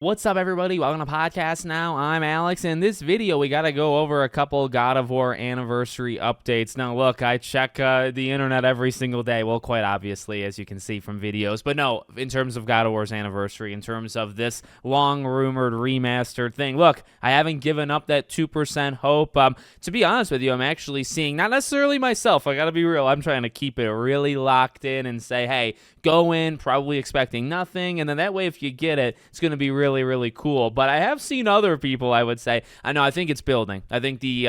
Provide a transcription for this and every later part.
What's up, everybody? Welcome to Podcast Now. I'm Alex. In this video, we got to go over a couple God of War anniversary updates. Now, look, I check the internet every single day. Well, quite obviously, as you can see from videos. But no, in terms of God of War's anniversary, in terms of this long-rumored remastered thing, look, I haven't given up that 2% hope. To be honest with you, I'm actually seeing, not necessarily myself, I got to be real, I'm trying to keep it really locked in and say, hey, go in probably expecting nothing, and then that way, if you get it, it's going to be really cool. But I have seen other people, I would say, I think it's building. I think the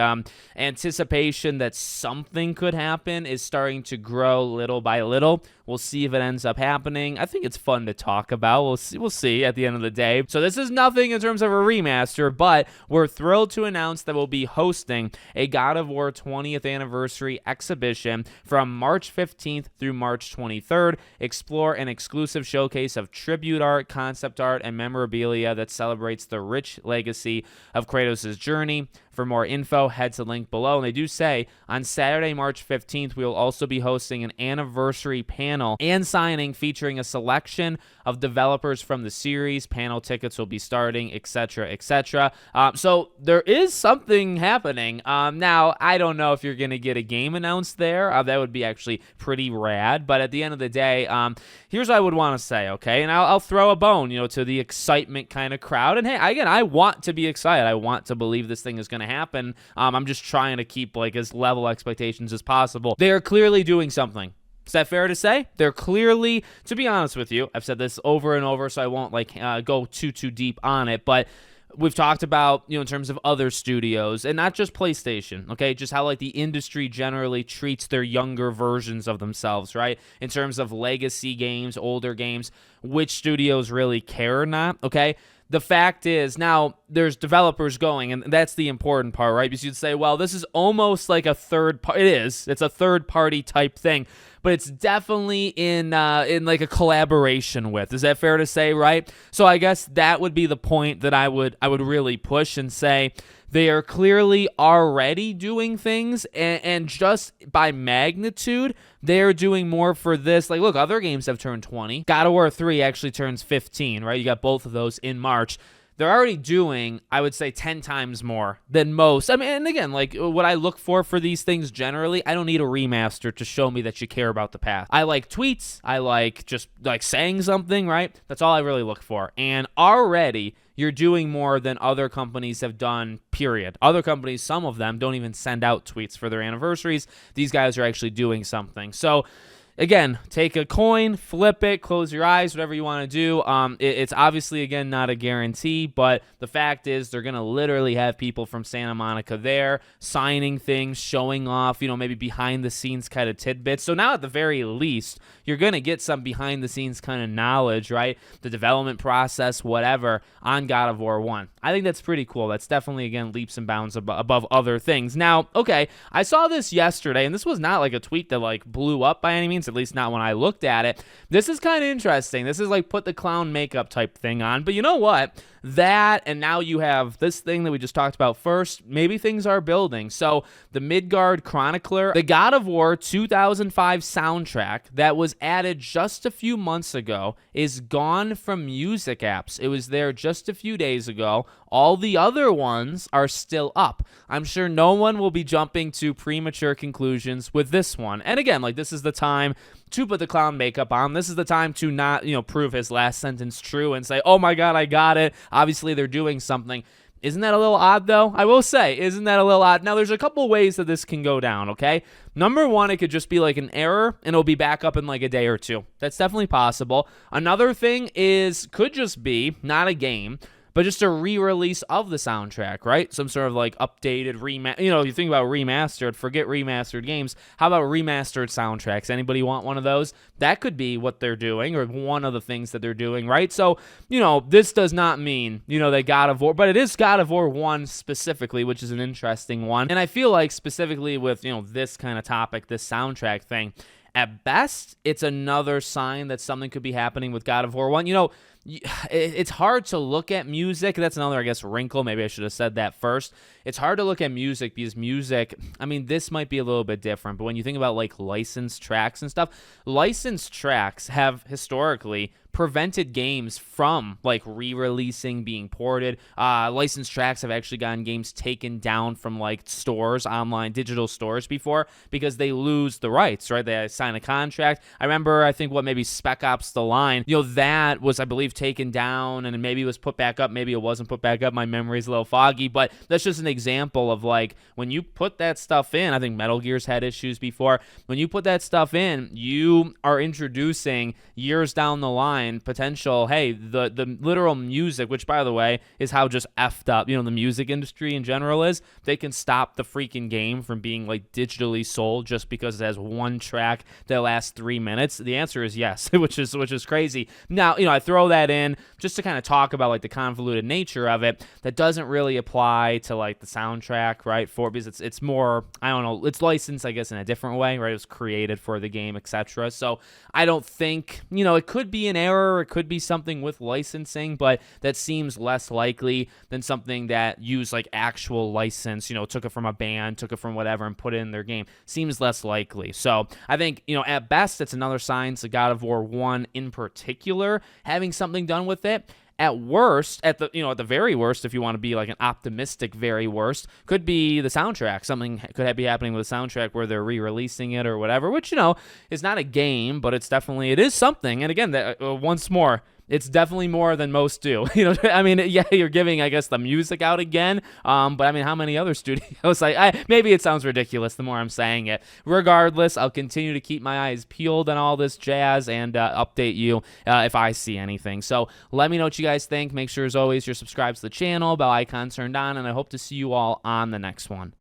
anticipation that something could happen is starting to grow little by little. We'll see if it ends up happening. I think it's fun to talk about. We'll see at the end of the day. So this is nothing in terms of a remaster, but we're thrilled to announce that we'll be hosting a God of War 20th anniversary exhibition from March 15th through March 23rd. Explore an exclusive showcase of tribute art, concept art, and memorabilia that celebrates the rich legacy of Kratos' journey. For more info, head to the link below. And they do say on Saturday, March 15th, we will also be hosting an anniversary panel and signing featuring a selection of developers from the series. Panel tickets will be starting, etc., etc. So there is something happening. Now, I don't know if you're going to get a game announced there. That would be actually pretty rad. But at the end of the day, here's what I would want to say, okay? And I'll throw a bone, to the excitement kind of crowd. And hey, again, I want to be excited. I want to believe this thing is going to happen. I'm just trying to keep as level expectations as possible. They are clearly doing something. Is that fair to say? They're clearly, to be honest with you, I've said this over and over, so I won't go too deep on it, but we've talked about, in terms of other studios, and not just PlayStation, okay? Just how, the industry generally treats their younger versions of themselves, right? In terms of legacy games, older games, which studios really care or not, okay? The fact is, now, there's developers going, and that's the important part, right? Because you'd say, well, this is almost like a third party. It is. It's a third-party type thing, but it's definitely in a collaboration with. Is that fair to say, right? So I guess that would be the point that I would really push and say they are clearly already doing things, and just by magnitude, they're doing more for this. Look, other games have turned 20. God of War 3 actually turns 15, right? You got both of those in March. They're already doing, I would say, 10 times more than most. I mean, and again, what I look for these things generally, I don't need a remaster to show me that you care about the past. I like tweets. I like just saying something, right? That's all I really look for. And already, you're doing more than other companies have done, period. Other companies, some of them, don't even send out tweets for their anniversaries. These guys are actually doing something. So, again, take a coin, flip it, close your eyes, whatever you want to do. It's obviously, again, not a guarantee, but the fact is they're going to literally have people from Santa Monica there signing things, showing off, maybe behind-the-scenes kind of tidbits. So now, at the very least, you're going to get some behind-the-scenes kind of knowledge, right? The development process, whatever, on God of War 1. I think that's pretty cool. That's definitely, again, leaps and bounds above other things. Now, okay, I saw this yesterday, and this was not a tweet that blew up by any means, at least not when I looked at it. This is kind of interesting. This is put the clown makeup type thing on. But you know what? That, and now you have this thing that we just talked about first. Maybe things are building. So the Midgard Chronicler, the God of War 2005 soundtrack that was added just a few months ago, is gone from music apps. It was there just a few days ago. All the other ones are still up. I'm sure no one will be jumping to premature conclusions with this one. And again, this is the time to put the clown makeup on. This is the time to not, prove his last sentence true and say, oh my God, I got it. Obviously, they're doing something. Isn't that a little odd, though? I will say, isn't that a little odd? Now, there's a couple ways that this can go down, okay? Number one, it could just be an error, and it'll be back up in a day or two. That's definitely possible. Another thing could just be not a game, but just a re-release of the soundtrack, right? Some sort of updated you think about remastered, forget remastered games. How about remastered soundtracks? Anybody want one of those? That could be what they're doing, or one of the things that they're doing, right? So, this does not mean, that God of War, but it is God of War 1 specifically, which is an interesting one. And I feel specifically with, this kind of topic, this soundtrack thing, at best, it's another sign that something could be happening with God of War 1. It's hard to look at music. That's another, I guess, wrinkle. Maybe I should have said that first. It's hard to look at music because music, this might be a little bit different, but when you think about licensed tracks and stuff, licensed tracks have historically prevented games from like re-releasing, being ported. Licensed tracks have actually gotten games taken down from like stores, online digital stores before, because they lose the rights, right? They sign a contract. I remember, I think maybe Spec Ops: The Line, that was, I believe, taken down, and maybe it was put back up, maybe it wasn't put back up. My memory's a little foggy, but that's just an example of like when you put that stuff in. I think Metal Gear's had issues before. When you put that stuff in, you are introducing years down the line potential, hey, the literal music, which by the way is how just effed up the music industry in general is. They can stop the freaking game from being like digitally sold just because it has one track that lasts 3 minutes. The answer is yes, which is crazy. Now, I throw that in just to kind of talk about like the convoluted nature of it. That doesn't really apply to like the soundtrack, right? Because it's more, I don't know, it's licensed, I guess, in a different way, right? It was created for the game, etc. So I don't think, it could be an error, it could be something with licensing, but that seems less likely than something that used like actual license, took it from a band, took it from whatever, and put it in their game. Seems less likely. So I think, at best, it's another sign to God of War 1 in particular having something done with it. At worst, at the very worst, if you want to be like an optimistic very worst, could be the soundtrack. Something could be happening with the soundtrack where they're re-releasing it or whatever, which, is not a game, but it is something. And again, once more, it's definitely more than most do. I mean, yeah, you're giving, I guess, the music out again. But I mean, how many other studios? Maybe it sounds ridiculous the more I'm saying it. Regardless, I'll continue to keep my eyes peeled on all this jazz and update you if I see anything. So let me know what you guys think. Make sure, as always, you're subscribed to the channel, bell icon turned on, and I hope to see you all on the next one.